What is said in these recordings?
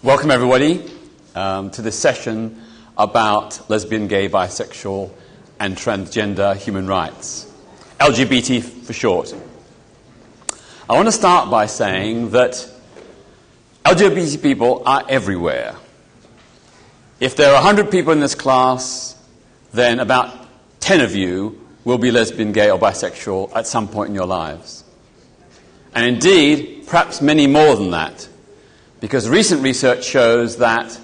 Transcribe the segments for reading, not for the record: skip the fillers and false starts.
Welcome everybody to this session about lesbian, gay, bisexual and transgender human rights. LGBT for short. I want to start by saying that LGBT people are everywhere. If there are 100 people in this class, then about 10 of you will be lesbian, gay or bisexual at some point in your lives. And indeed, perhaps many more than that. Because recent research shows that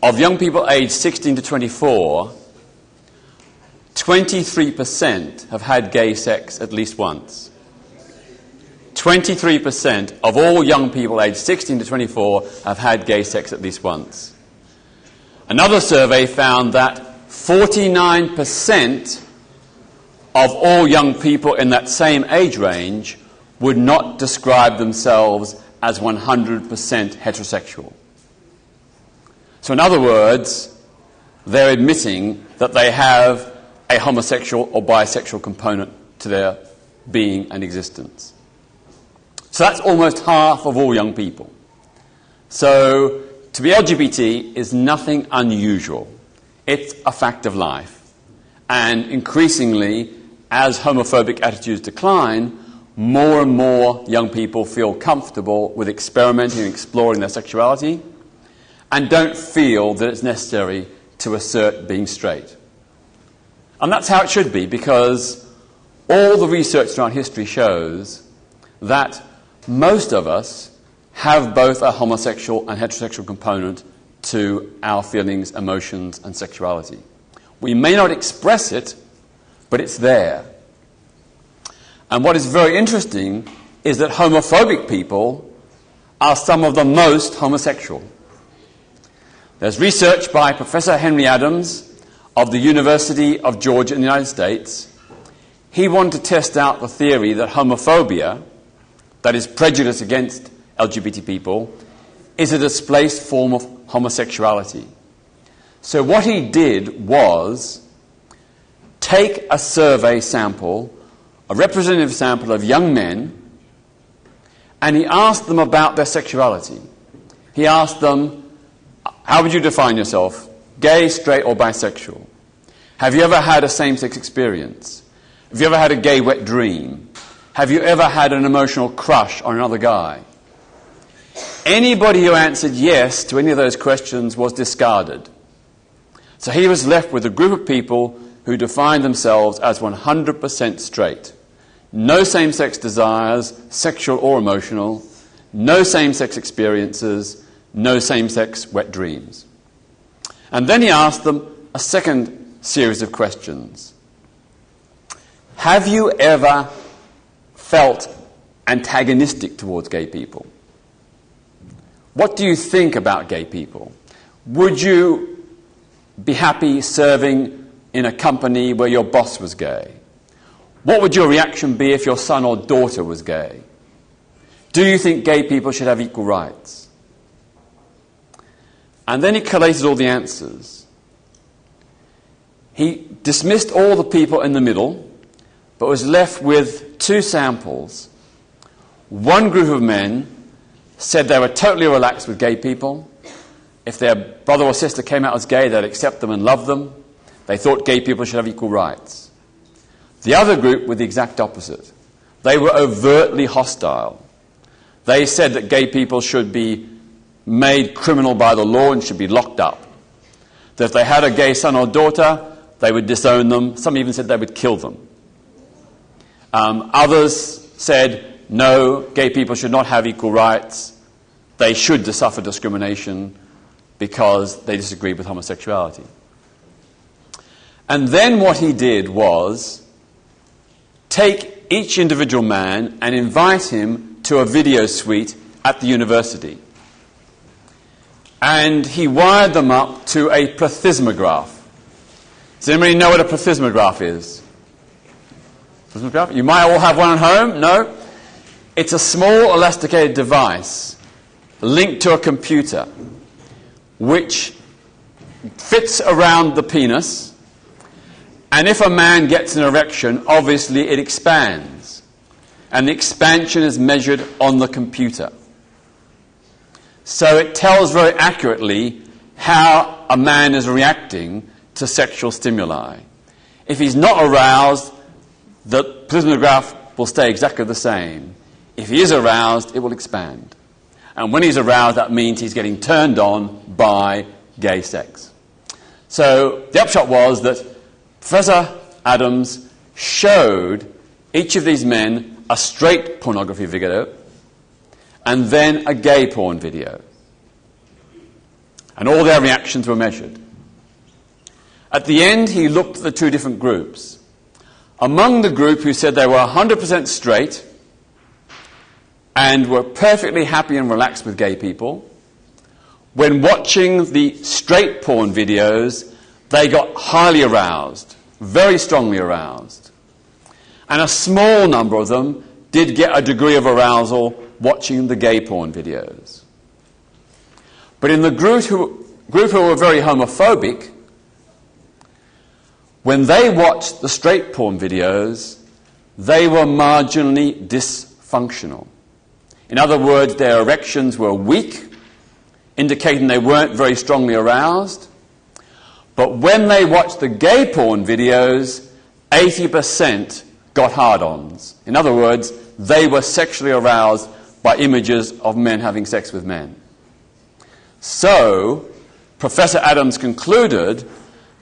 of young people aged 16 to 24, 23% have had gay sex at least once. 23% of all young people aged 16 to 24 have had gay sex at least once. Another survey found that 49% of all young people in that same age range would not describe themselves as 100% heterosexual. So in other words, they're admitting that they have a homosexual or bisexual component to their being and existence. So that's almost half of all young people. So to be LGBT is nothing unusual. It's a fact of life. And increasingly, as homophobic attitudes decline, more and more young people feel comfortable with experimenting and exploring their sexuality and don't feel that it's necessary to assert being straight. And that's how it should be, because all the research throughout history shows that most of us have both a homosexual and heterosexual component to our feelings, emotions and sexuality. We may not express it, but it's there. And what is very interesting is that homophobic people are some of the most homosexual. There's research by Professor Henry Adams of the University of Georgia in the United States. He wanted to test out the theory that homophobia, that is prejudice against LGBT people, is a displaced form of homosexuality. So what he did was take a survey sample, a representative sample of young men, and he asked them about their sexuality. He asked them, how would you define yourself? Gay, straight or bisexual? Have you ever had a same-sex experience? Have you ever had a gay wet dream? Have you ever had an emotional crush on another guy? Anybody who answered yes to any of those questions was discarded. So he was left with a group of people who defined themselves as 100% straight. No same-sex desires, sexual or emotional, no same-sex experiences, no same-sex wet dreams. And then he asked them a second series of questions. Have you ever felt antagonistic towards gay people? What do you think about gay people? Would you be happy serving in a company where your boss was gay? What would your reaction be if your son or daughter was gay? Do you think gay people should have equal rights? And then he collated all the answers. He dismissed all the people in the middle, but was left with two samples. One group of men said they were totally relaxed with gay people. If their brother or sister came out as gay, they'd accept them and love them. They thought gay people should have equal rights. The other group were the exact opposite. They were overtly hostile. They said that gay people should be made criminal by the law and should be locked up. That if they had a gay son or daughter, they would disown them. Some even said they would kill them. Others said, no, gay people should not have equal rights. They should suffer discrimination because they disagree with homosexuality. And then what he did was take each individual man and invite him to a video suite at the university. And he wired them up to a plethysmograph. Does anybody know what a plethysmograph is? Plethysmograph? You might all have one at home. No? It's a small elasticated device linked to a computer which fits around the penis. And if a man gets an erection, obviously it expands. And the expansion is measured on the computer. So it tells very accurately how a man is reacting to sexual stimuli. If he's not aroused, the plethysmograph will stay exactly the same. If he is aroused, it will expand. And when he's aroused, that means he's getting turned on by gay sex. So the upshot was that Professor Adams showed each of these men a straight pornography video and then a gay porn video. And all their reactions were measured. At the end, he looked at the two different groups. Among the group who said they were 100% straight and were perfectly happy and relaxed with gay people, when watching the straight porn videos, they got highly aroused, very strongly aroused. And a small number of them did get a degree of arousal watching the gay porn videos. But in the group who were very homophobic, when they watched the straight porn videos, they were marginally dysfunctional. In other words, their erections were weak, indicating they weren't very strongly aroused. But when they watched the gay porn videos, 80% got hard-ons. In other words, they were sexually aroused by images of men having sex with men. So, Professor Adams concluded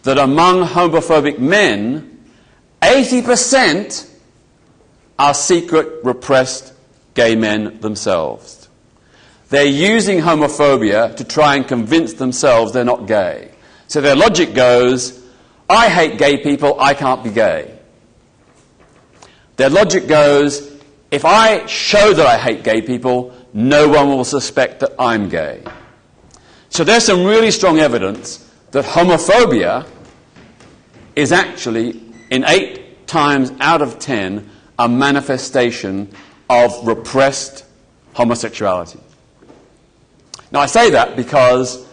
that among homophobic men, 80% are secret, repressed gay men themselves. They're using homophobia to try and convince themselves they're not gay. So their logic goes, I hate gay people, I can't be gay. Their logic goes, if I show that I hate gay people, no one will suspect that I'm gay. So there's some really strong evidence that homophobia is actually, in 8 times out of 10, a manifestation of repressed homosexuality. Now, I say that because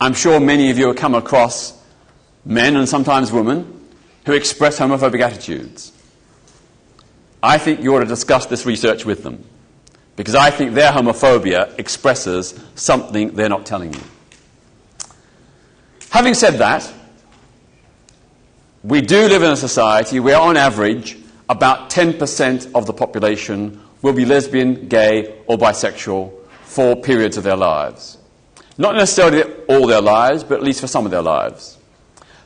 I'm sure many of you have come across men and sometimes women who express homophobic attitudes. I think you ought to discuss this research with them, because I think their homophobia expresses something they're not telling you. Having said that, we do live in a society where, on average, about 10% of the population will be lesbian, gay, or bisexual for periods of their lives. Not necessarily all their lives, but at least for some of their lives.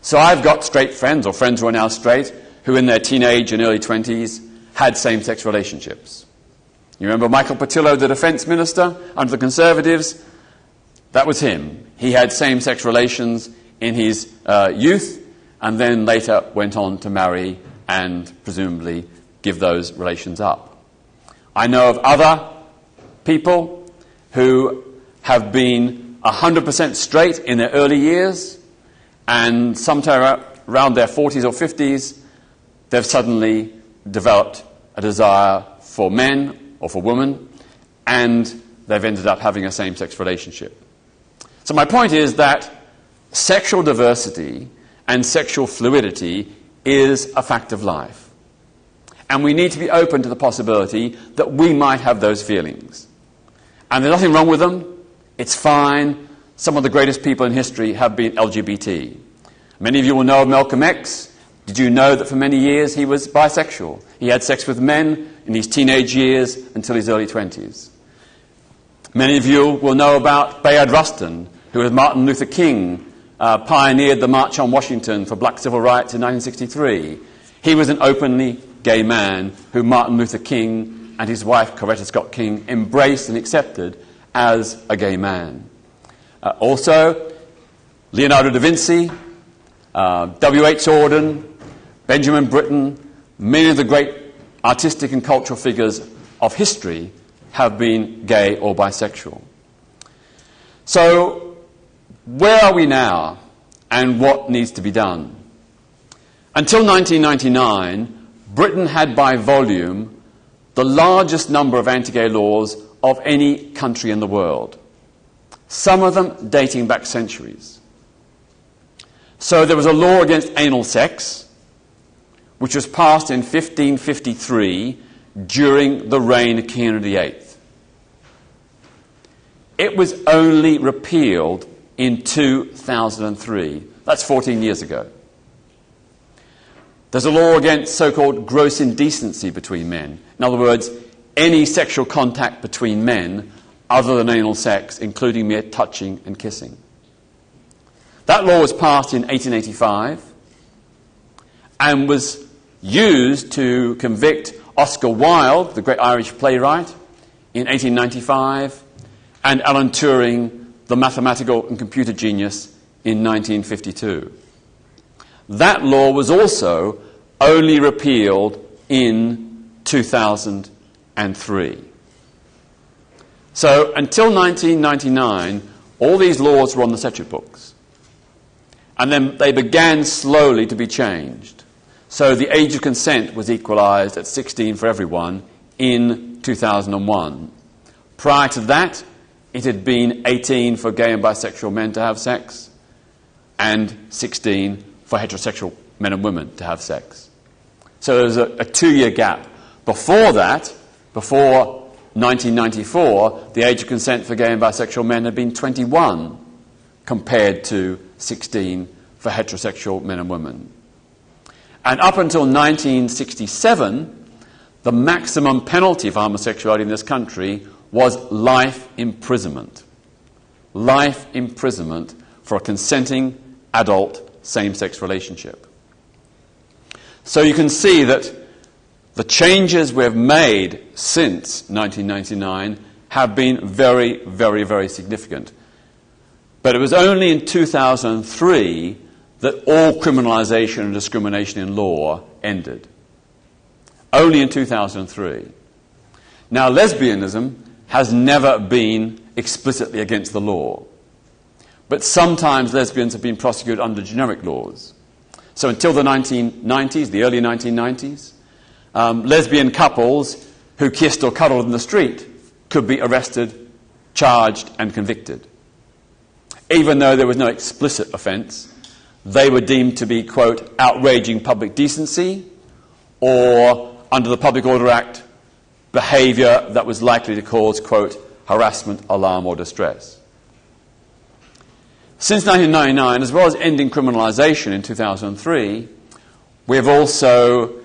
So I've got straight friends, or friends who are now straight, who in their teenage and early 20s had same-sex relationships. You remember Michael Patillo, the defence minister under the Conservatives? That was him. He had same-sex relations in his youth, and then later went on to marry and presumably give those relations up. I know of other people who have been 100% straight in their early years, and sometime around their 40s or 50s, they've suddenly developed a desire for men or for women, and they've ended up having a same-sex relationship. So my point is that sexual diversity and sexual fluidity is a fact of life. And we need to be open to the possibility that we might have those feelings. And there's nothing wrong with them. It's fine. Some of the greatest people in history have been LGBT. Many of you will know of Malcolm X. Did you know that for many years he was bisexual? He had sex with men in his teenage years until his early 20s. Many of you will know about Bayard Rustin, who, with Martin Luther King, pioneered the March on Washington for black civil rights in 1963. He was an openly gay man who Martin Luther King and his wife, Coretta Scott King, embraced and accepted as a gay man. Also, Leonardo da Vinci, W.H. Auden, Benjamin Britten, many of the great artistic and cultural figures of history have been gay or bisexual. So, where are we now, and what needs to be done? Until 1999, Britain had by volume the largest number of anti-gay laws of any country in the world, some of them dating back centuries. So there was a law against anal sex, which was passed in 1553 during the reign of King Henry VIII. It was only repealed in 2003. That's 14 years ago. There's a law against so-called gross indecency between men. In other words, any sexual contact between men other than anal sex, including mere touching and kissing. That law was passed in 1885 and was used to convict Oscar Wilde, the great Irish playwright, in 1895, and Alan Turing, the mathematical and computer genius, in 1952. That law was also only repealed in 2003. So until 1999, all these laws were on the statute books. And then they began slowly to be changed. So the age of consent was equalised at 16 for everyone in 2001. Prior to that, it had been 18 for gay and bisexual men to have sex and 16 for heterosexual men and women to have sex. So there was a 2-year gap. Before that, before 1994, the age of consent for gay and bisexual men had been 21 compared to 16 for heterosexual men and women. And up until 1967, the maximum penalty for homosexuality in this country was life imprisonment. Life imprisonment for a consenting adult same-sex relationship. So you can see that the changes we've made since 1999 have been very, very, very significant. But it was only in 2003 that all criminalisation and discrimination in law ended. Only in 2003. Now, lesbianism has never been explicitly against the law. But sometimes lesbians have been prosecuted under generic laws. So until the 1990s, the early 1990s, lesbian couples who kissed or cuddled in the street could be arrested, charged and convicted. Even though there was no explicit offence, they were deemed to be, quote, outraging public decency or, under the Public Order Act, behaviour that was likely to cause, quote, harassment, alarm or distress. Since 1999, as well as ending criminalisation in 2003, we have also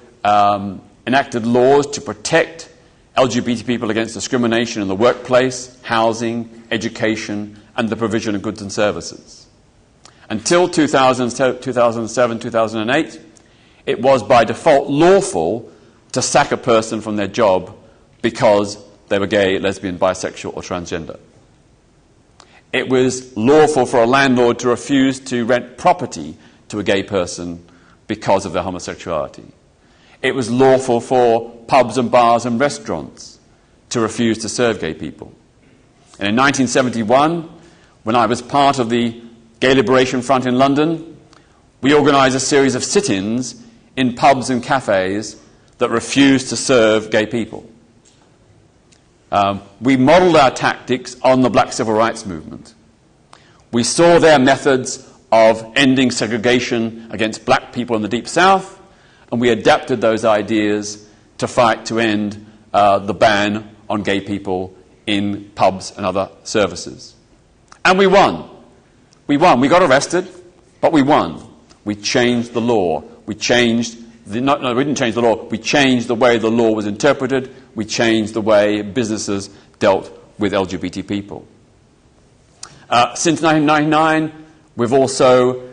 enacted laws to protect LGBT people against discrimination in the workplace, housing, education, and the provision of goods and services. Until 2007, 2008, it was by default lawful to sack a person from their job because they were gay, lesbian, bisexual, or transgender. It was lawful for a landlord to refuse to rent property to a gay person because of their homosexuality. It was lawful for pubs and bars and restaurants to refuse to serve gay people. And in 1971, when I was part of the Gay Liberation Front in London, we organised a series of sit-ins in pubs and cafes that refused to serve gay people. We modelled our tactics on the black civil rights movement. We saw their methods of ending segregation against black people in the Deep South, and we adapted those ideas to fight to end the ban on gay people in pubs and other services. And we won. We won. We got arrested, but we won. We changed the law. We changed we didn't change the law. We changed the way the law was interpreted. We changed the way businesses dealt with LGBT people. Since 1999, we've also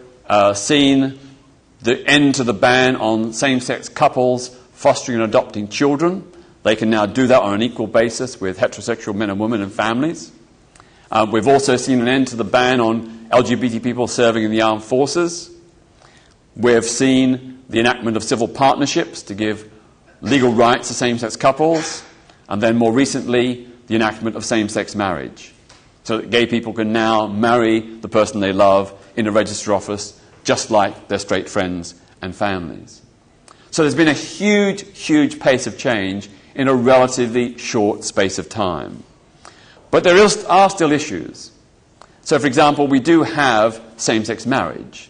seen the end to the ban on same-sex couples fostering and adopting children. They can now do that on an equal basis with heterosexual men and women and families. We've also seen an end to the ban on LGBT people serving in the armed forces. We've seen the enactment of civil partnerships to give legal rights to same-sex couples, and then more recently, the enactment of same-sex marriage, so that gay people can now marry the person they love in a registered office, just like their straight friends and families. So there's been a huge, huge pace of change in a relatively short space of time. But there are still issues. So, for example, we do have same-sex marriage,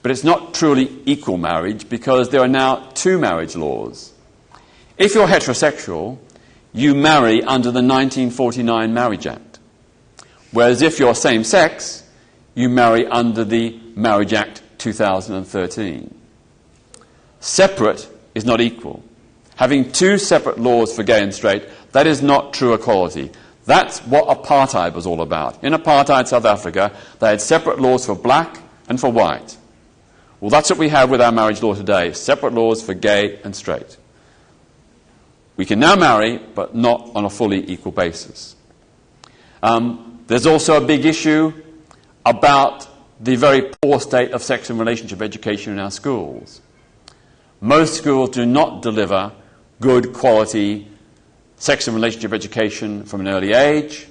but it's not truly equal marriage because there are now two marriage laws. If you're heterosexual, you marry under the 1949 Marriage Act, Whereas if you're same-sex, you marry under the Marriage Act 2013. Separate is not equal. Having two separate laws for gay and straight, that is not true equality. That's what apartheid was all about. In apartheid South Africa, they had separate laws for black and for white. Well, that's what we have with our marriage law today, separate laws for gay and straight. We can now marry, but not on a fully equal basis. There's also a big issue about the very poor state of sex and relationship education in our schools. Most schools do not deliver good quality sex and relationship education from an early age,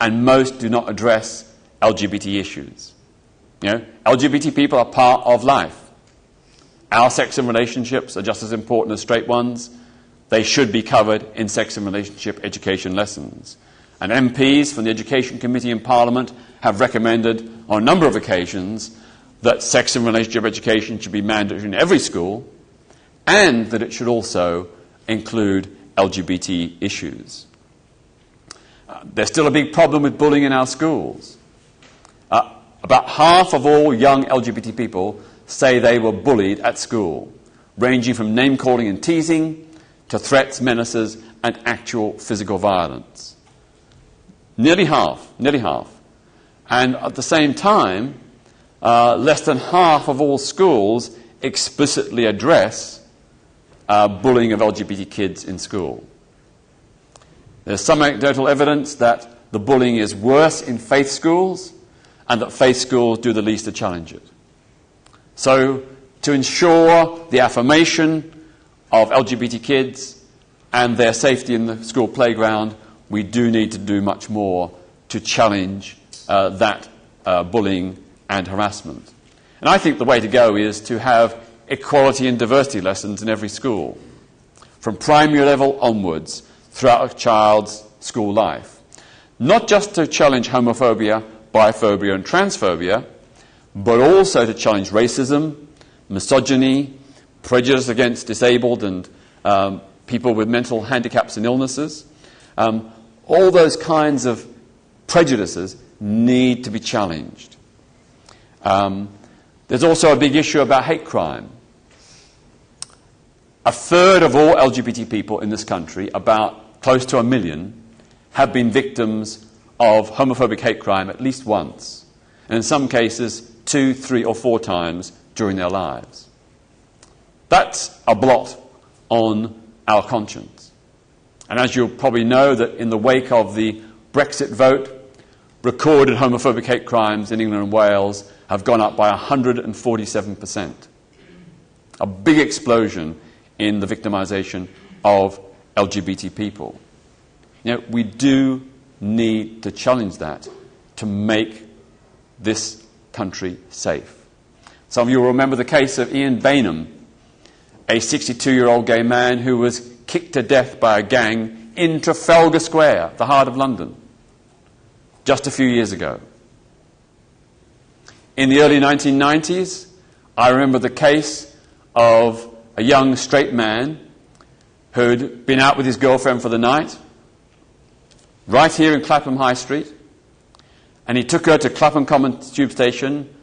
and most do not address LGBT issues. LGBT people are part of life. Our sex and relationships are just as important as straight ones. They should be covered in sex and relationship education lessons. And MPs from the Education Committee in Parliament have recommended on a number of occasions that sex and relationship education should be mandatory in every school, and that it should also include LGBT issues. There's still a big problem with bullying in our schools. About half of all young LGBT people say they were bullied at school, ranging from name-calling and teasing to threats, menaces, and actual physical violence. Nearly half. And at the same time, less than half of all schools explicitly address bullying of LGBT kids in school. There's some anecdotal evidence that the bullying is worse in faith schools, and that faith schools do the least to challenge it. So, to ensure the affirmation of LGBT kids and their safety in the school playground, we do need to do much more to challenge that bullying and harassment. And I think the way to go is to have equality and diversity lessons in every school, from primary level onwards, throughout a child's school life. Not just to challenge homophobia, biphobia and transphobia, but also to challenge racism, misogyny, prejudice against disabled and people with mental handicaps and illnesses. All those kinds of prejudices need to be challenged. There's also a big issue about hate crime. A third of all LGBT people in this country, about close to 1 million, have been victims of homophobic hate crime at least once, and in some cases 2, 3 or 4 times during their lives. That's a blot on our conscience. And as you'll probably know, that in the wake of the Brexit vote, recorded homophobic hate crimes in England and Wales have gone up by 147%. A big explosion in the victimisation of LGBT people. We do need to challenge that to make this country safe. Some of you will remember the case of Ian Bainham, a 62-year-old gay man who was kicked to death by a gang in Trafalgar Square, the heart of London, just a few years ago. In the early 1990s, I remember the case of a young straight man who'd been out with his girlfriend for the night, right here in Clapham High Street, and he took her to Clapham Common Tube Station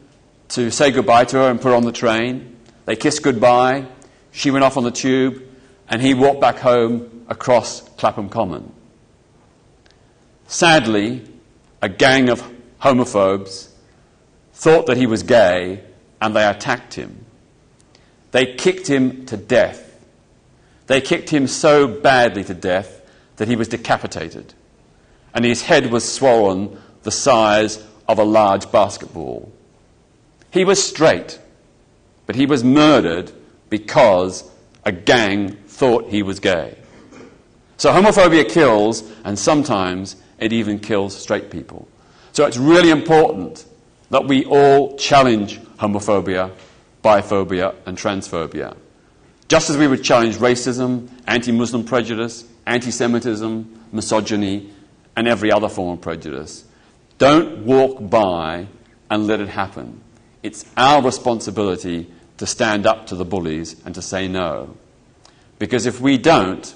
to say goodbye to her and put her on the train. They kissed goodbye, she went off on the tube, and he walked back home across Clapham Common. Sadly, a gang of homophobes thought that he was gay, and they attacked him. They kicked him to death. They kicked him so badly to death that he was decapitated, and his head was swollen the size of a large basketball. He was straight, but he was murdered because a gang thought he was gay. So homophobia kills, and sometimes it even kills straight people. So it's really important that we all challenge homophobia, biphobia and transphobia. Just as we would challenge racism, anti-Muslim prejudice, anti-Semitism, misogyny, and every other form of prejudice. Don't walk by and let it happen. It's our responsibility to stand up to the bullies and to say no. Because if we don't,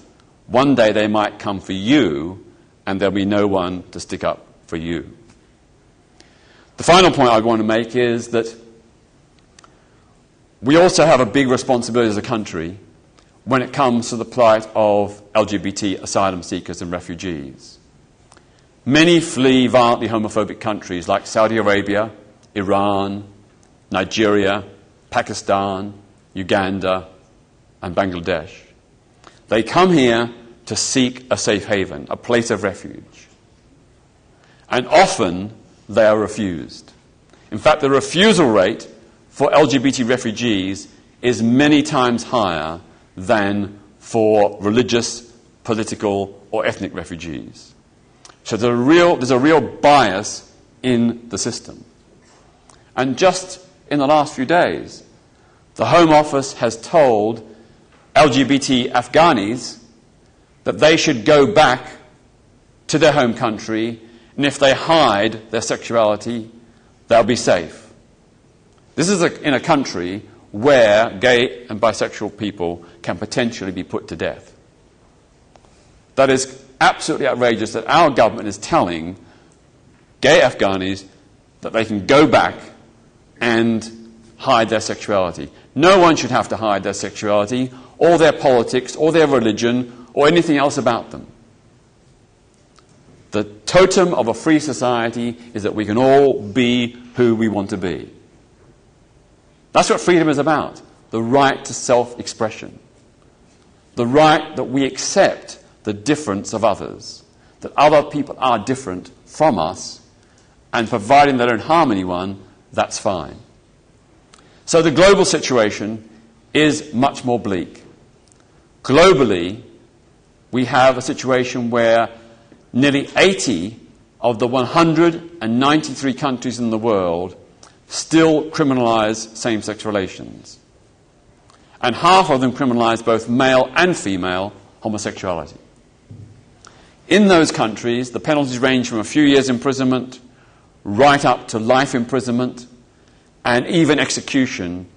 one day they might come for you, and there'll be no one to stick up for you. The final point I want to make is that we also have a big responsibility as a country when it comes to the plight of LGBT asylum seekers and refugees. Many flee violently homophobic countries like Saudi Arabia, Iran, Nigeria, Pakistan, Uganda, and Bangladesh. They come here to seek a safe haven, a place of refuge. And often they are refused. In fact, the refusal rate for LGBT refugees is many times higher than for religious, political, or ethnic refugees. So there's a real bias in the system. And just in the last few days, the Home Office has told LGBT Afghanis that they should go back to their home country, and if they hide their sexuality, they'll be safe. This is in a country where gay and bisexual people can potentially be put to death. That is absolutely outrageous that our government is telling gay Afghanis that they can go back and hide their sexuality. No one should have to hide their sexuality, or their politics, or their religion, or anything else about them. The totem of a free society is that we can all be who we want to be. That's what freedom is about. The right to self-expression. The right that we accept the difference of others. That other people are different from us, and providing they don't harm anyone, that's fine. So the global situation is much more bleak. Globally, we have a situation where nearly 80 of the 193 countries in the world still criminalize same-sex relations. And half of them criminalize both male and female homosexuality. In those countries, the penalties range from a few years' imprisonment right up to life imprisonment and even execution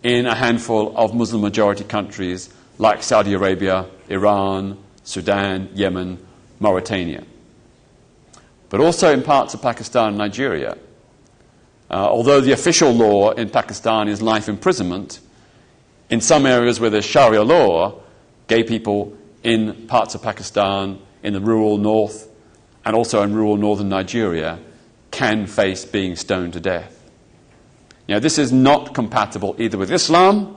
in a handful of Muslim-majority countries like Saudi Arabia, Iran, Sudan, Yemen, Mauritania. But also in parts of Pakistan and Nigeria. Although the official law in Pakistan is life imprisonment, in some areas where there's Sharia law, gay people in parts of Pakistan, in the rural north, and also in rural northern Nigeria, can face being stoned to death. Now, this is not compatible either with Islam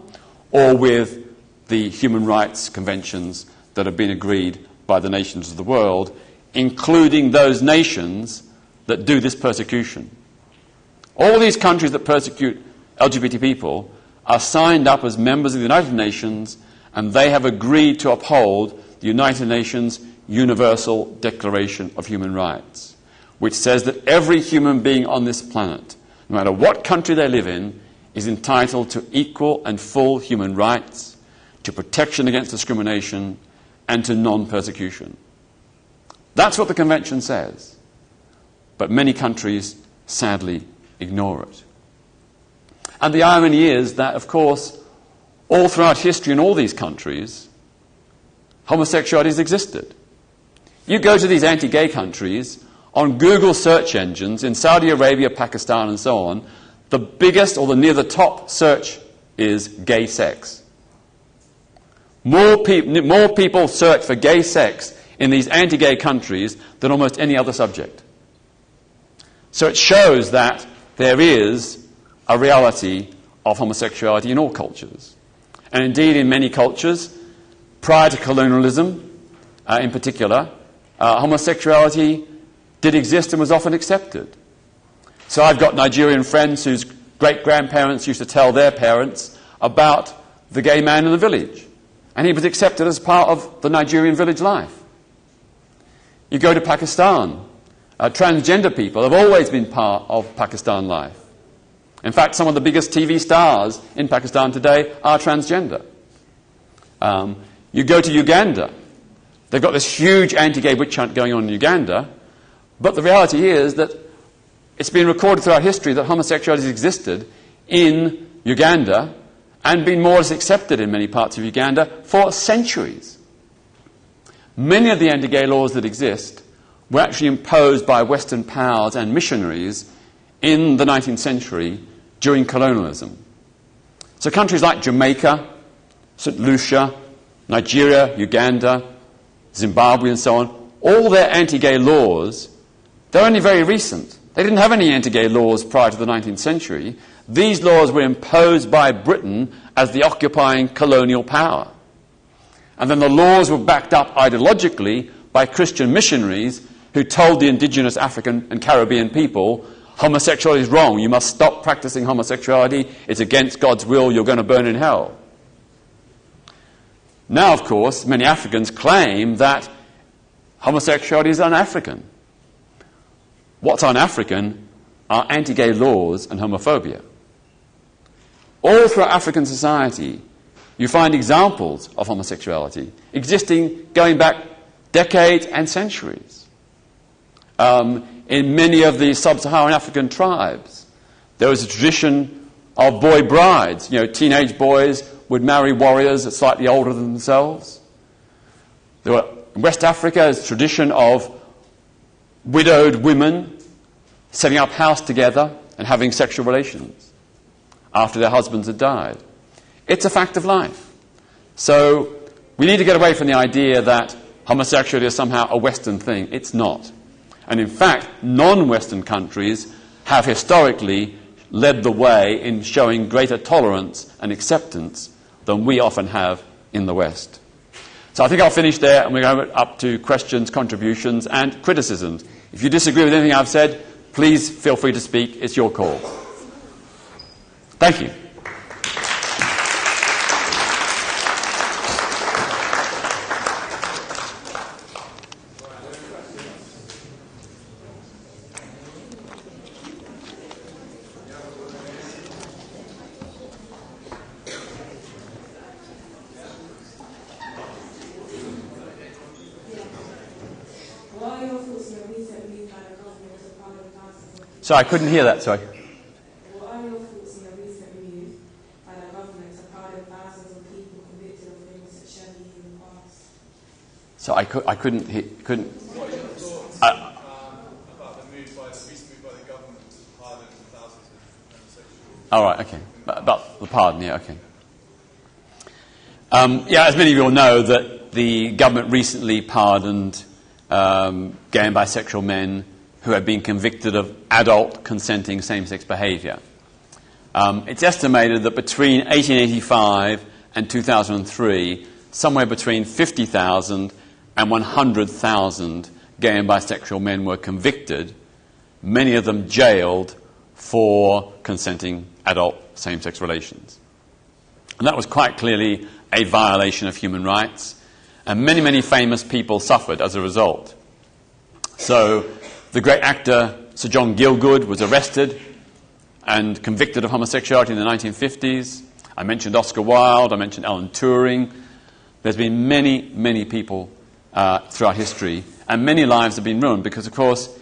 or with the human rights conventions that have been agreed by the nations of the world, including those nations that do this persecution. All these countries that persecute LGBT people are signed up as members of the United Nations, and they have agreed to uphold the United Nations Universal Declaration of Human Rights, which says that every human being on this planet, no matter what country they live in, is entitled to equal and full human rights, to protection against discrimination, and to non-persecution. That's what the Convention says. But many countries, sadly, ignore it. And the irony is that, of course, all throughout history in all these countries, homosexuality has existed. You go to these anti-gay countries, on Google search engines in Saudi Arabia, Pakistan, and so on, the biggest or the near the top search is gay sex. More people search for gay sex in these anti-gay countries than almost any other subject. So it shows that there is a reality of homosexuality in all cultures. And indeed, in many cultures, prior to colonialism in particular, homosexuality did exist and was often accepted. So I've got Nigerian friends whose great-grandparents used to tell their parents about the gay man in the village. And he was accepted as part of the Nigerian village life. You go to Pakistan. Transgender people have always been part of Pakistan life. In fact, some of the biggest TV stars in Pakistan today are transgender. You go to Uganda. They've got this huge anti-gay witch hunt going on in Uganda, but the reality is that it's been recorded throughout history that homosexuality has existed in Uganda and been more or less accepted in many parts of Uganda for centuries. Many of the anti-gay laws that exist were actually imposed by Western powers and missionaries in the 19th century during colonialism. So countries like Jamaica, St. Lucia, Nigeria, Uganda, Zimbabwe and so on, all their anti-gay laws, they're only very recent. They didn't have any anti-gay laws prior to the 19th century. These laws were imposed by Britain as the occupying colonial power. And then the laws were backed up ideologically by Christian missionaries who told the indigenous African and Caribbean people, homosexuality is wrong, you must stop practicing homosexuality, it's against God's will, you're going to burn in hell. Now, of course, many Africans claim that homosexuality is un-African. What's un-African are anti-gay laws and homophobia. All throughout African society, you find examples of homosexuality existing going back decades and centuries. In many of the sub-Saharan African tribes, there was a tradition of boy brides. You know, teenage boys would marry warriors that are slightly older than themselves. In West Africa, there's a tradition of widowed women setting up house together and having sexual relations after their husbands had died. It's a fact of life. So we need to get away from the idea that homosexuality is somehow a Western thing. It's not. And in fact, non-Western countries have historically led the way in showing greater tolerance and acceptance than we often have in the West. So I think I'll finish there, and we're going up to questions, contributions, and criticisms. If you disagree with anything I've said, please feel free to speak. It's your call. Thank you. So I couldn't hear that, sorry. What are your thoughts on the recent move by the government to pardon thousands of people convicted of homosexuality in the past? So I couldn't hear, couldn't... What are your thoughts about the recent move by the government to pardon thousands of homosexuals? All right, okay. About the pardon, yeah, okay. Yeah, as many of you all know, that the government recently pardoned gay and bisexual men who had been convicted of adult consenting same-sex behaviour. It's estimated that between 1885 and 2003, somewhere between 50,000 and 100,000 gay and bisexual men were convicted, many of them jailed for consenting adult same-sex relations. And that was quite clearly a violation of human rights, and many, many famous people suffered as a result. So the great actor Sir John Gielgud was arrested and convicted of homosexuality in the 1950s. I mentioned Oscar Wilde, I mentioned Alan Turing. There's been many, many people throughout history, and many lives have been ruined because, of course,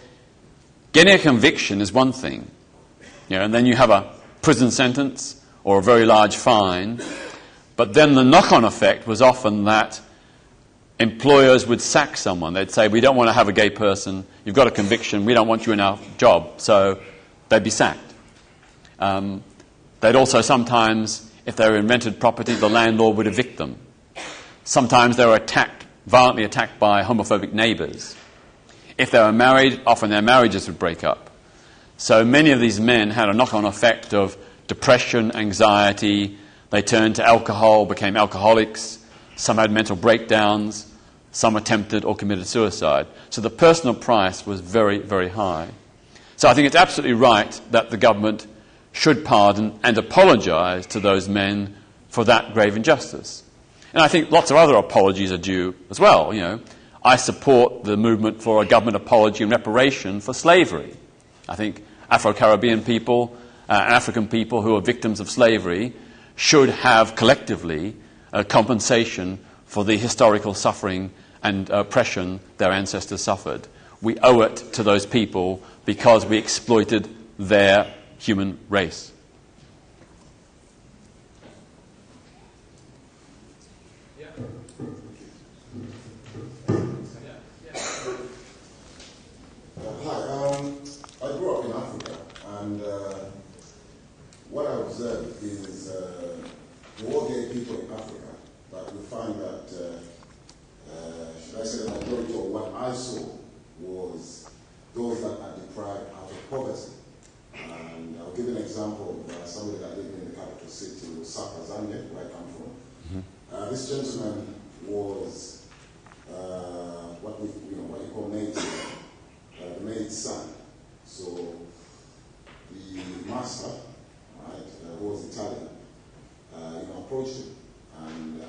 getting a conviction is one thing, and then you have a prison sentence or a very large fine, but then the knock-on effect was often that employers would sack someone. They'd say, we don't want to have a gay person, you've got a conviction, we don't want you in our job, so they'd be sacked. They'd also sometimes, if they were in rented property, the landlord would evict them. Sometimes they were violently attacked by homophobic neighbours. If they were married, often their marriages would break up. So many of these men had a knock-on effect of depression, anxiety. They turned to alcohol, became alcoholics. Some had mental breakdowns, some attempted or committed suicide. So the personal price was very, very high. So I think it's absolutely right that the government should pardon and apologise to those men for that grave injustice. And I think lots of other apologies are due as well. I support the movement for a government apology and reparation for slavery. I think Afro-Caribbean people and African people who are victims of slavery should have collectively compensation for the historical suffering and oppression their ancestors suffered. We owe it to those people because we exploited their human race. Hi, I grew up in Africa, and people in Africa, but we find that, should I say the majority of what I saw was those that are deprived out of poverty. And I'll give an example of somebody that lived in the capital city, Lusaka, Zambia, where I come from. Mm-hmm. This gentleman was what you call the maid's son. So the master, right, who was Italian, approached him and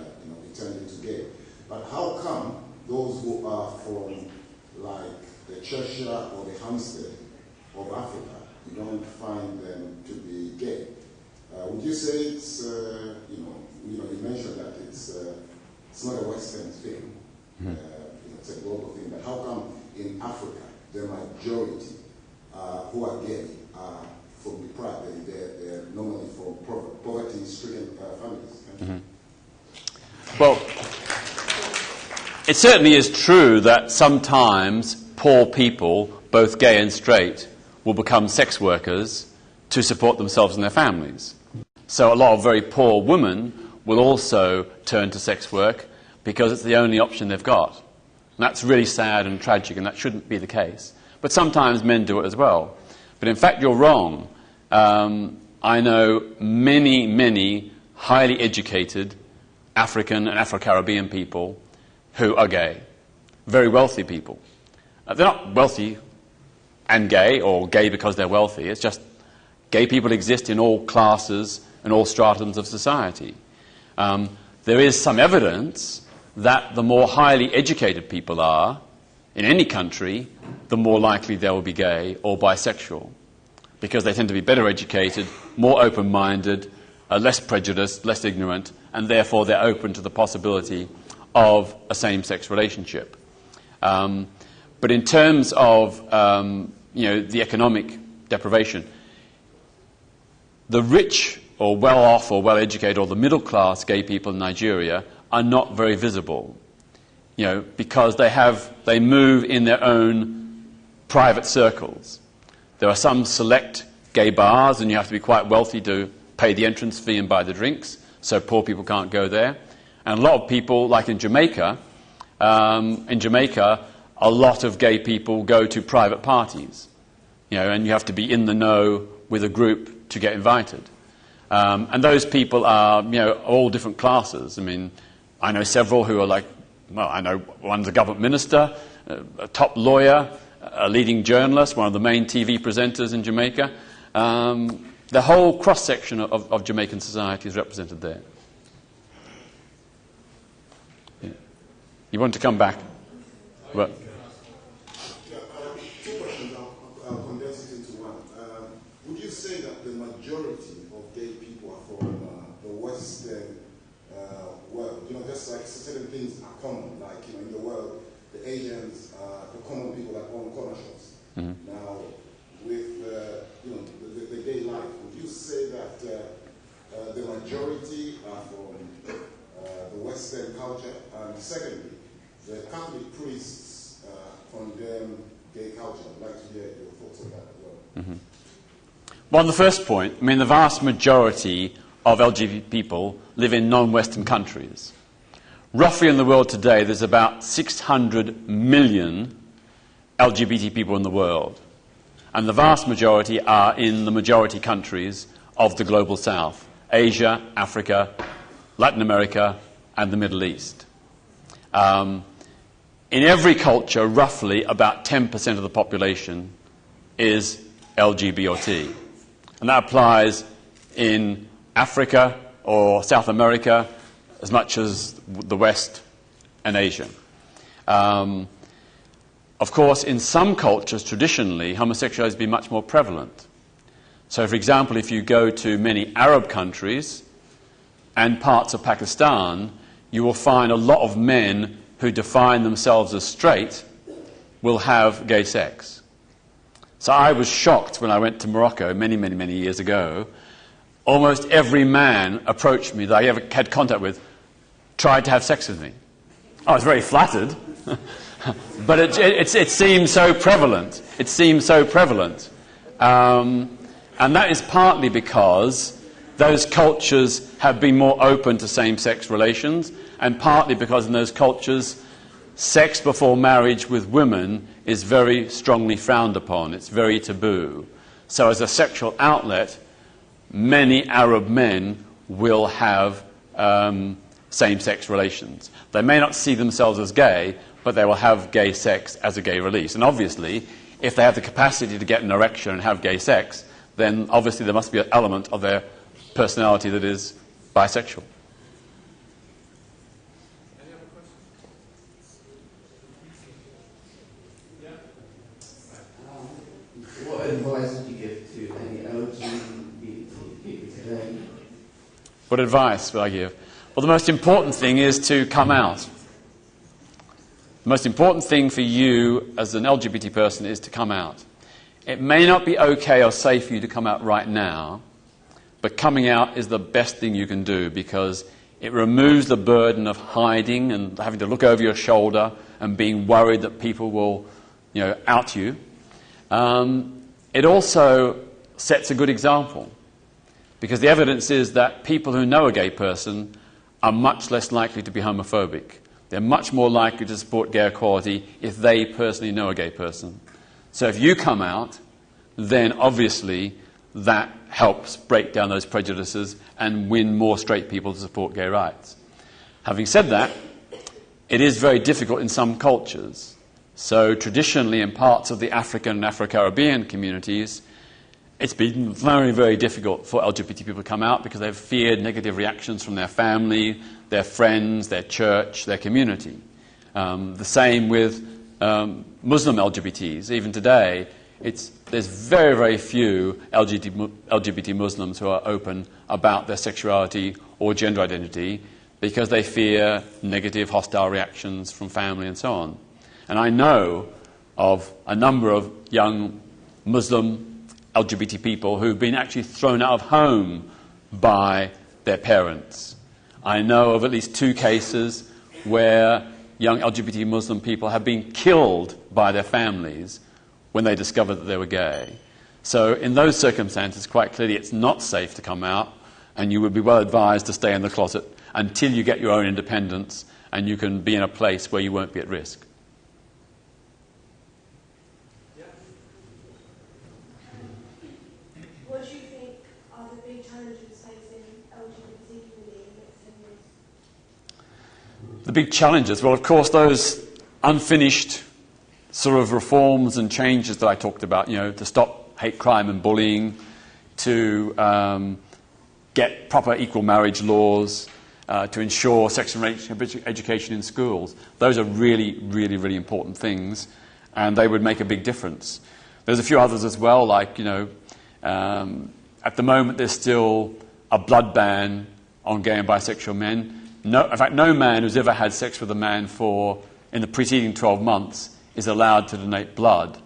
he turned into gay. But how come those who are from like the Cheshire or the Hampstead of Africa, you don't find them to be gay? Would you say it's you mentioned that it's not a Western thing, it's a global thing, but how come in Africa the majority who are gay are from deprived? They're normally from poverty-stricken families. Mm-hmm. Well, it certainly is true that sometimes poor people, both gay and straight, will become sex workers to support themselves and their families. So a lot of very poor women will also turn to sex work because it's the only option they've got. And that's really sad and tragic, and that shouldn't be the case. But sometimes men do it as well. But in fact, you're wrong. I know many, many highly educated African and Afro-Caribbean people who are gay. Very wealthy people. They're not wealthy and gay, or gay because they're wealthy. It's just gay people exist in all classes and all stratums of society. There is some evidence that the more highly educated people are in any country, the more likely they will be gay or bisexual, because they tend to be better educated, more open-minded, less prejudiced, less ignorant, and therefore they're open to the possibility of a same-sex relationship. But in terms of the economic deprivation, the rich or well-off or well-educated or the middle-class gay people in Nigeria are not very visible, because they move in their own private circles. There are some select gay bars, and you have to be quite wealthy to pay the entrance fee and buy the drinks, so poor people can't go there. And a lot of people, like in Jamaica, a lot of gay people go to private parties, and you have to be in the know with a group to get invited. And those people are, all different classes. I mean, I know several who are I know one's a government minister, a top lawyer, a leading journalist, one of the main TV presenters in Jamaica. The whole cross-section of Jamaican society is represented there. Yeah. You want to come back? Well, two questions. I'll condense it into one. Would you say that the majority of gay people are from the Western world? Just like certain things are common, like in the world, the Asians, the common people that own corner shops. Mm-hmm. Now, with the gay life, would you say that the majority are from the Western culture? And secondly, the Catholic priests condemn gay culture. I'd like to hear your thoughts on that as well. Mm-hmm. Well, on the first point, the vast majority of LGBT people live in non-Western countries. Roughly in the world today, there's about 600 million LGBT people in the world. And the vast majority are in the majority countries of the global south: Asia, Africa, Latin America, and the Middle East. In every culture, roughly about 10% of the population is LGBT. And that applies in Africa or South America as much as the West and Asia. Of course, in some cultures, traditionally, homosexuality has been much more prevalent. So, for example, if you go to many Arab countries and parts of Pakistan, you will find a lot of men who define themselves as straight will have gay sex. So I was shocked when I went to Morocco many, many, many years ago. Almost every man approached me that I ever had contact with tried to have sex with me. I was very flattered, but it seemed so prevalent. It seemed so prevalent. And that is partly because those cultures have been more open to same-sex relations, and partly because in those cultures, sex before marriage with women is very strongly frowned upon. It's very taboo. So as a sexual outlet, many Arab men will have same-sex relations. They may not see themselves as gay, but they will have gay sex as a gay release. And obviously, if they have the capacity to get an erection and have gay sex, then obviously there must be an element of their personality that is bisexual. Any other questions? Yeah. What advice would you give to any LGBT people today? What advice would I give? Well, the most important thing is to come out. The most important thing for you as an LGBT person is to come out. It may not be okay or safe for you to come out right now, but coming out is the best thing you can do because it removes the burden of hiding and having to look over your shoulder and being worried that people will, out you. It also sets a good example because the evidence is that people who know a gay person are much less likely to be homophobic. They're much more likely to support gay equality if they personally know a gay person. So if you come out, then obviously that helps break down those prejudices and win more straight people to support gay rights. Having said that, it is very difficult in some cultures. So traditionally in parts of the African and Afro-Caribbean communities, it's been very, very difficult for LGBT people to come out because they've feared negative reactions from their family, their friends, their church, their community. The same with Muslim LGBTs. Even today, there's very, very few LGBT Muslims who are open about their sexuality or gender identity because they fear negative, hostile reactions from family and so on. And I know of a number of young Muslim LGBT people who've been actually thrown out of home by their parents. I know of at least 2 cases where young LGBT Muslim people have been killed by their families when they discovered that they were gay. So in those circumstances, quite clearly it's not safe to come out, and you would be well advised to stay in the closet until you get your own independence and you can be in a place where you won't be at risk. What do you think are the big challenges facing LGBT community in the next 10 years? The big challenges, well, of course, those unfinished sort of reforms and changes that I talked about, to stop hate crime and bullying, to get proper equal marriage laws, to ensure sex and relationship education in schools. Those are really, really, really important things, and they would make a big difference. There's a few others as well, like, at the moment there's still a blood ban on gay and bisexual men. In fact, no man who's ever had sex with a man in the preceding 12 months is allowed to donate blood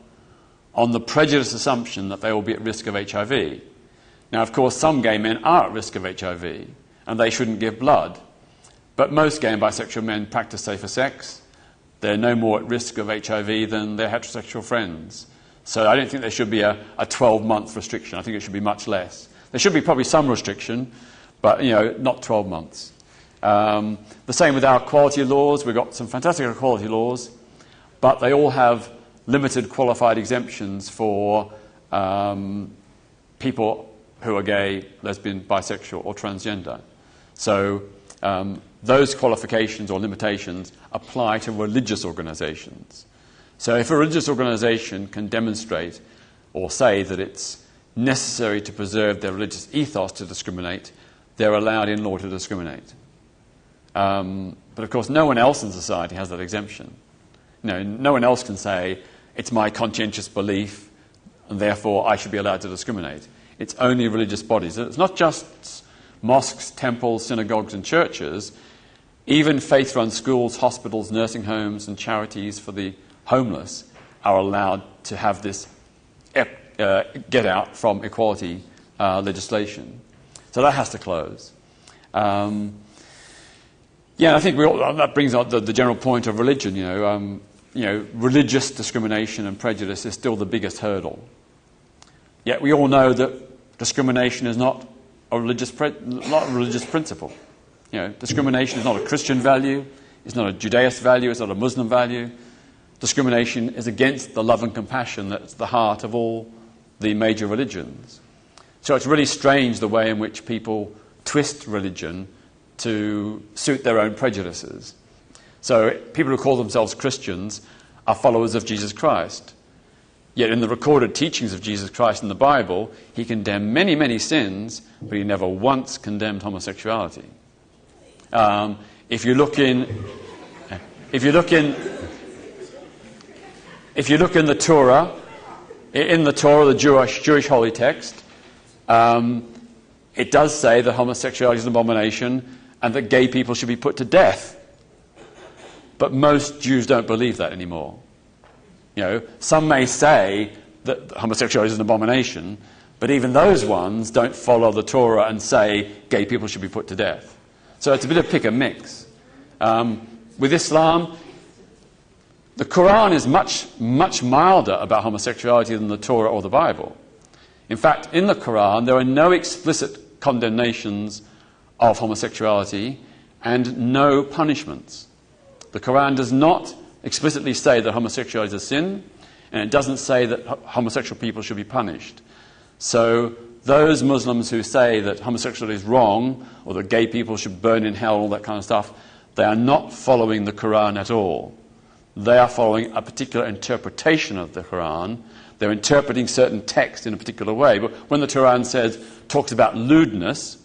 on the prejudiced assumption that they will be at risk of HIV. Now, of course, some gay men are at risk of HIV, and they shouldn't give blood. But most gay and bisexual men practice safer sex. They're no more at risk of HIV than their heterosexual friends. So I don't think there should be a 12-month restriction. I think it should be much less. There should be probably some restriction, but not 12 months. The same with our equality laws. We've got some fantastic equality laws, but they all have limited qualified exemptions for people who are gay, lesbian, bisexual, or transgender. So those qualifications or limitations apply to religious organizations. So if a religious organization can demonstrate or say that it's necessary to preserve their religious ethos to discriminate, they're allowed in law to discriminate. But of course, no one else in society has that exemption. No one else can say, it's my conscientious belief, and therefore I should be allowed to discriminate. It's only religious bodies. It's not just mosques, temples, synagogues, and churches. Even faith-run schools, hospitals, nursing homes, and charities for the homeless are allowed to have this get out from equality legislation. So that has to close. I think that brings up the general point of religion. Religious discrimination and prejudice is still the biggest hurdle. Yet we all know that discrimination is not not a religious principle. You know, discrimination is not a Christian value, it's not a Judaist value, it's not a Muslim value. Discrimination is against the love and compassion that's the heart of all the major religions. So it's really strange the way in which people twist religion to suit their own prejudices. So people who call themselves Christians are followers of Jesus Christ. Yet in the recorded teachings of Jesus Christ in the Bible, he condemned many, many sins, but he never once condemned homosexuality. If you look in the Torah, the Jewish holy text, it does say that homosexuality is an abomination and that gay people should be put to death. But most Jews don't believe that anymore. You know, some may say that homosexuality is an abomination, but even those ones don't follow the Torah and say gay people should be put to death. So it's a bit of pick and mix. With Islam, the Quran is much, much milder about homosexuality than the Torah or the Bible. In fact, in the Quran, there are no explicit condemnations of homosexuality and no punishments. The Quran does not explicitly say that homosexuality is a sin, and it doesn't say that homosexual people should be punished. So those Muslims who say that homosexuality is wrong, or that gay people should burn in hell, all that kind of stuff, they are not following the Quran at all. They are following a particular interpretation of the Quran. They're interpreting certain texts in a particular way. But when the Quran talks about lewdness,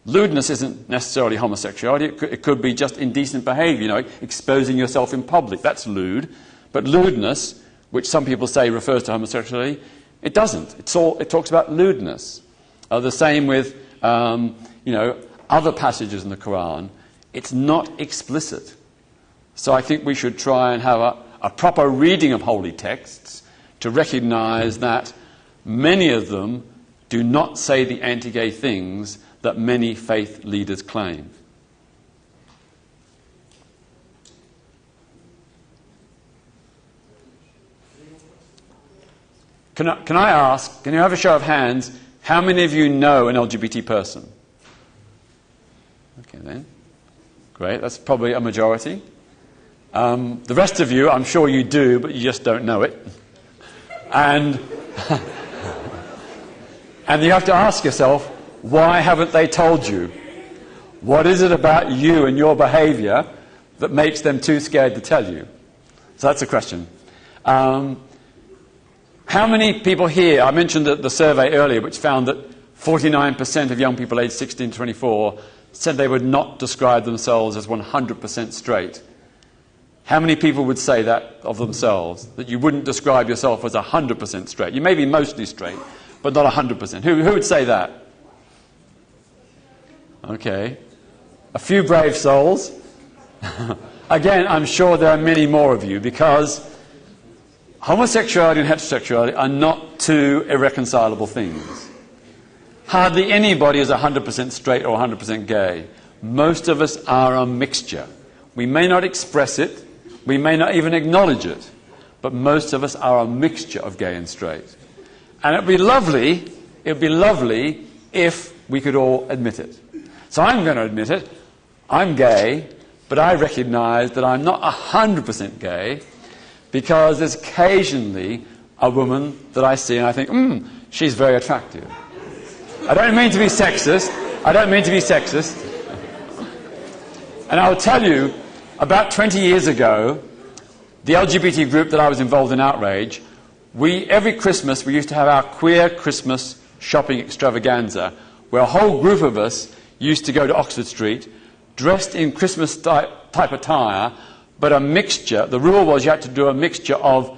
lewdness isn't necessarily homosexuality. It could be just indecent behavior, you know, exposing yourself in public. That's lewd. But lewdness, which some people say refers to homosexuality, it doesn't. It talks about lewdness. The same with, other passages in the Quran. It's not explicit. So I think we should try and have a proper reading of holy texts to recognize that many of them do not say the anti-gay things that many faith leaders claim. Can I ask, can you have a show of hands, how many of you know an LGBT person? Okay then. Great, that's probably a majority. The rest of you, I'm sure you do, but you just don't know it. And you have to ask yourself, why haven't they told you? What is it about you and your behavior that makes them too scared to tell you? So that's a question. How many people here, I mentioned the survey earlier, which found that 49% of young people aged 16 to 24 said they would not describe themselves as 100% straight. How many people would say that of themselves, that you wouldn't describe yourself as 100% straight? You may be mostly straight, but not 100%. Who would say that? Okay. A few brave souls. Again, I'm sure there are many more of you, because homosexuality and heterosexuality are not two irreconcilable things. Hardly anybody is 100% straight or 100% gay. Most of us are a mixture. We may not express it, we may not even acknowledge it, but most of us are a mixture of gay and straight. And it would be lovely if we could all admit it. So I'm going to admit it. I'm gay, but I recognize that I'm not 100% gay, because there's occasionally a woman that I see and I think, she's very attractive. I don't mean to be sexist. And I'll tell you, about 20 years ago, the LGBT group that I was involved in Outrage, every Christmas we used to have our queer Christmas shopping extravaganza, where a whole group of us used to go to Oxford Street, dressed in Christmas type attire, but a mixture. The rule was you had to do a mixture of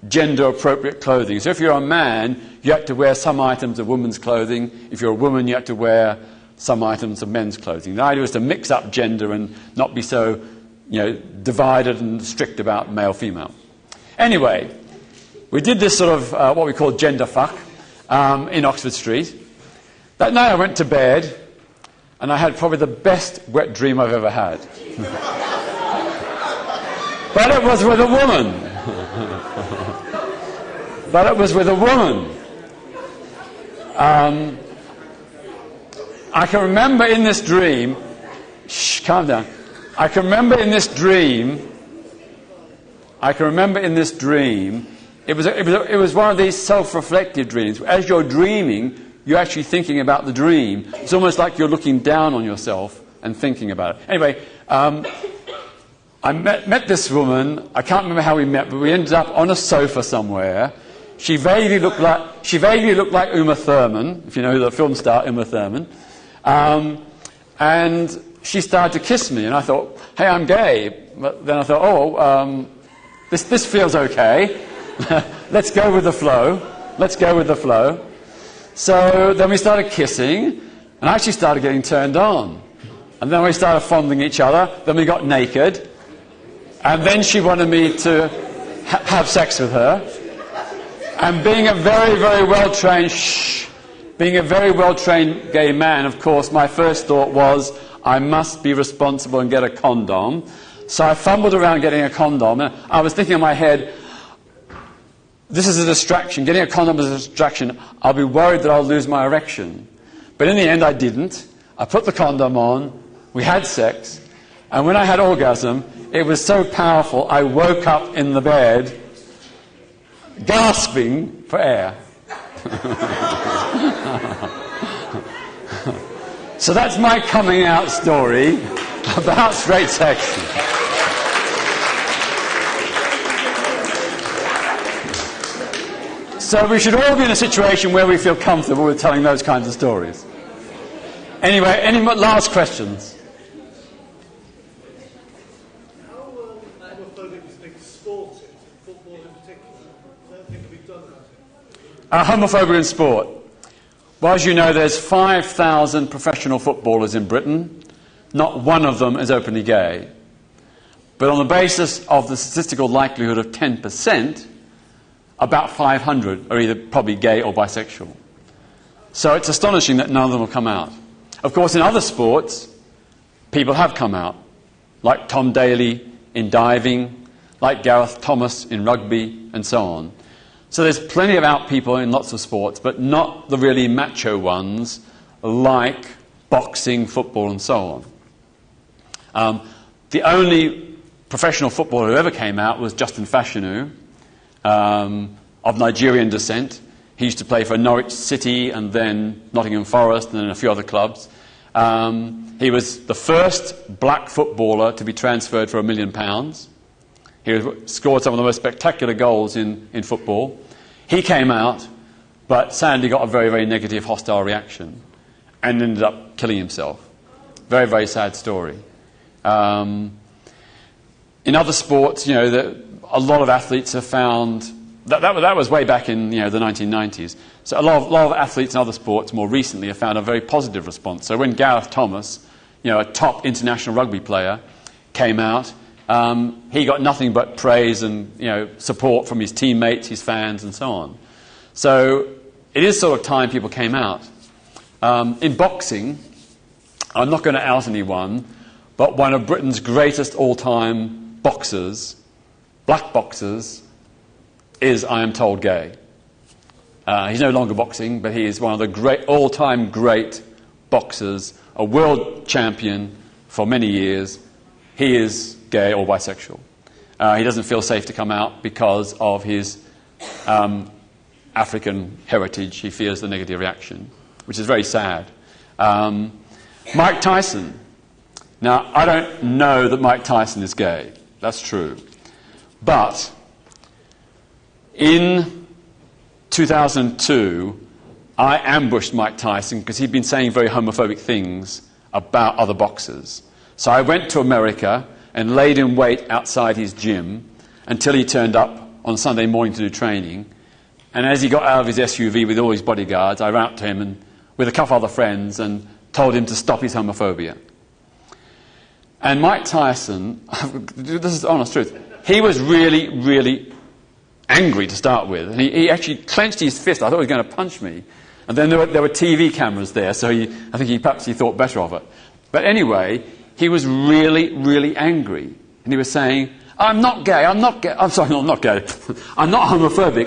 gender-appropriate clothing. So if you're a man, you had to wear some items of women's clothing. If you're a woman, you had to wear some items of men's clothing. The idea was to mix up gender and not be so, divided and strict about male-female. Anyway, we did this sort of what we call gender fuck in Oxford Street. That night I went to bed, and I had probably the best wet dream I've ever had. But it was with a woman. I can remember in this dream, shh, calm down. I can remember in this dream, it was one of these self-reflective dreams. As you're dreaming, you're actually thinking about the dream. It's almost like you're looking down on yourself and thinking about it. Anyway, I met this woman. I can't remember how we met, but we ended up on a sofa somewhere. She vaguely looked like Uma Thurman, if you know the film star Uma Thurman. And she started to kiss me, and I thought, hey, I'm gay. But then I thought, this feels okay. Let's go with the flow. So then we started kissing, and I actually started getting turned on. And then we started fondling each other. Then we got naked. And then she wanted me to have sex with her. And being a very, very well-trained gay man, of course, my first thought was, I must be responsible and get a condom. So I fumbled around getting a condom, and I was thinking in my head, this is a distraction. Getting a condom is a distraction. I'll be worried that I'll lose my erection. But in the end, I didn't. I put the condom on, we had sex, and when I had orgasm, it was so powerful, I woke up in the bed, gasping for air. So that's my coming out story about straight sex. So we should all be in a situation where we feel comfortable with telling those kinds of stories. Anyway, any last questions? How homophobic do you think sport is, football in particular? I don't think we've done that. Homophobia in sport. Well, as you know, there's 5,000 professional footballers in Britain. Not one of them is openly gay. But on the basis of the statistical likelihood of 10%, about 500 are either probably gay or bisexual. So it's astonishing that none of them have come out. Of course, in other sports, people have come out, like Tom Daley in diving, like Gareth Thomas in rugby, and so on. So there's plenty of out people in lots of sports, but not the really macho ones, like boxing, football, and so on. The only professional footballer who ever came out was Justin Fashanu, of Nigerian descent. He used to play for Norwich City and then Nottingham Forest and then a few other clubs. He was the first black footballer to be transferred for £1 million. He scored some of the most spectacular goals in football. He came out, but sadly got a very, very negative, hostile reaction and ended up killing himself. Very, very sad story. In other sports, you know, a lot of athletes have found... That was way back in the 1990s. So a lot of athletes in other sports more recently have found a very positive response. So when Gareth Thomas, a top international rugby player, came out, he got nothing but praise and support from his teammates, his fans, and so on. So it is sort of time people came out. In boxing, I'm not going to out anyone, but one of Britain's greatest all-time boxers, black boxers, is, I am told, gay. He's no longer boxing, but he is one of the all-time great boxers, a world champion for many years. He is gay or bisexual. He doesn't feel safe to come out because of his African heritage. He fears the negative reaction, which is very sad. Mike Tyson. Now, I don't know that Mike Tyson is gay. That's true. But in 2002, I ambushed Mike Tyson because he'd been saying very homophobic things about other boxers. So I went to America and laid in wait outside his gym until he turned up on Sunday morning to do training. And as he got out of his SUV with all his bodyguards, I ran up to him and, with a couple of other friends, and told him to stop his homophobia. And Mike Tyson, this is the honest truth, he was really, really angry to start with. And he actually clenched his fist. I thought he was going to punch me. And then there were TV cameras there, so I think perhaps he thought better of it. But anyway, he was really, really angry. And he was saying, I'm not gay, I'm not gay. I'm sorry, no, I'm not gay. I'm not homophobic,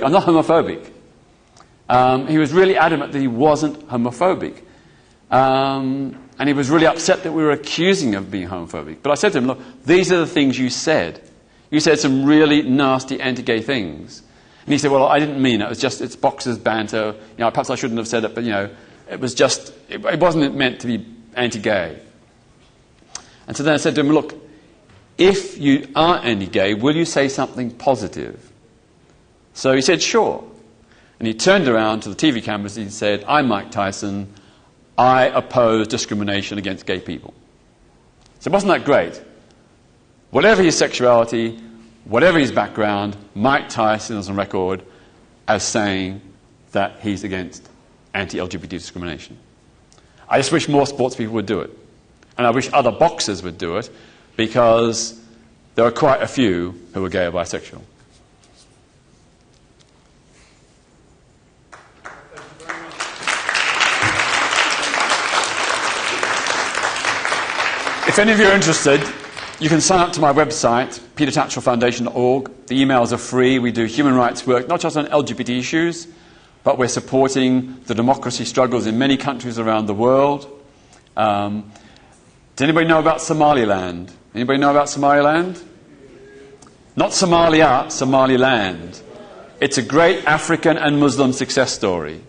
He was really adamant that he wasn't homophobic. And he was really upset that we were accusing him of being homophobic. But I said to him, look, these are the things you said. You said some really nasty anti-gay things. And he said, well, I didn't mean it. It's boxers' banter. Perhaps I shouldn't have said it, but, it was just, it wasn't meant to be anti-gay. And so then I said to him, look, if you are anti-gay, will you say something positive? So he said, sure. And he turned around to the TV cameras and he said, I'm Mike Tyson. I oppose discrimination against gay people. So wasn't that great? Whatever his sexuality, whatever his background, Mike Tyson is on record as saying that he's against anti-LGBT discrimination. I just wish more sports people would do it. And I wish other boxers would do it, because there are quite a few who are gay or bisexual. If any of you are interested, you can sign up to my website, petertatchellfoundation.org. The emails are free. We do human rights work, not just on LGBT issues, but we're supporting the democracy struggles in many countries around the world. Does anybody know about Somaliland? Anybody know about Somaliland? Not Somalia, Somaliland. It's a great African and Muslim success story.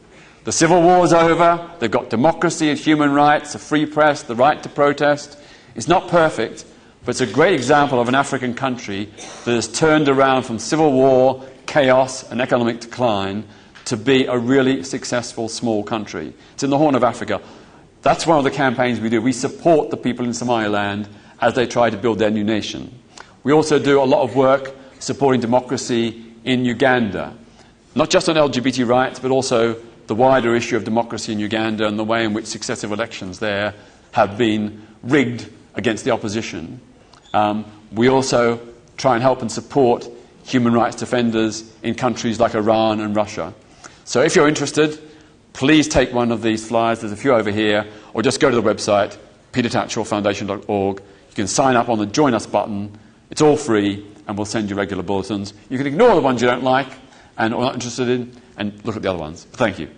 The civil war's over. They've got democracy and human rights, a free press, the right to protest. It's not perfect, but it's a great example of an African country that has turned around from civil war, chaos, and economic decline to be a really successful small country. It's in the Horn of Africa. That's one of the campaigns we do. We support the people in Somaliland as they try to build their new nation. We also do a lot of work supporting democracy in Uganda, not just on LGBT rights, but also the wider issue of democracy in Uganda and the way in which successive elections there have been rigged against the opposition. We also try and help and support human rights defenders in countries like Iran and Russia. So if you're interested, please take one of these flyers. There's a few over here, or just go to the website, petertatchellfoundation.org. You can sign up on the Join Us button. It's all free, and we'll send you regular bulletins. You can ignore the ones you don't like and are not interested in, and look at the other ones. Thank you.